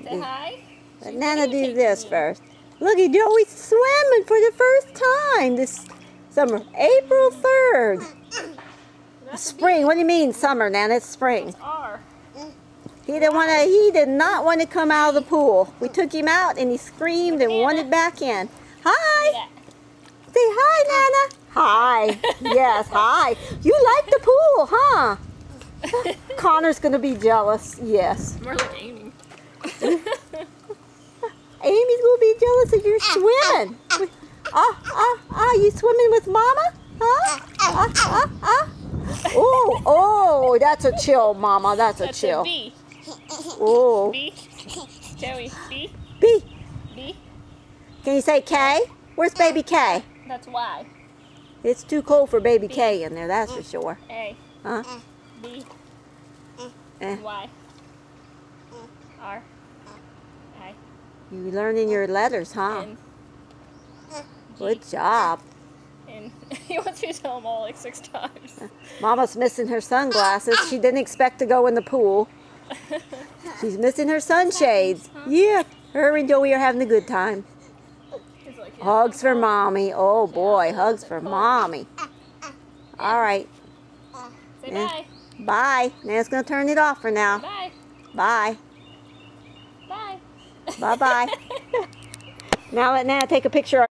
Say hi. Let Nana do this first. Look at Joey swimming for the first time this summer. April 3rd. Spring. What do you mean summer, Nana? It's spring. That's R. He did not want to come out of the pool. We took him out and he screamed and wanted back in. Hi. Say hi, Nana. Hi. Yes, hi. You like the pool, huh? Connor's going to be jealous. Yes. More like Amy. Amy's going to be jealous of your swimming. You swimming with Mama? Huh? Oh, that's a chill, Mama. That's a chill. A B. Oh. B. Joey. B. B. B. Can you say K? Where's baby K? That's Y. It's too cold for baby K in there, that's for sure. A. Huh? B. Eh. Y. R. I. You learning your letters, huh? N. Good job. And he wants me to tell them all like 6 times. Mama's missing her sunglasses. She didn't expect to go in the pool. She's missing her sunshades. Yeah, her and Joey are having a good time. Like, Hugs for Mommy. Oh boy, hugs for Mommy. All right. Say bye. Bye. Nana's going to turn it off for now. Bye. Bye. Bye. Bye-bye. Now let Nana take a picture.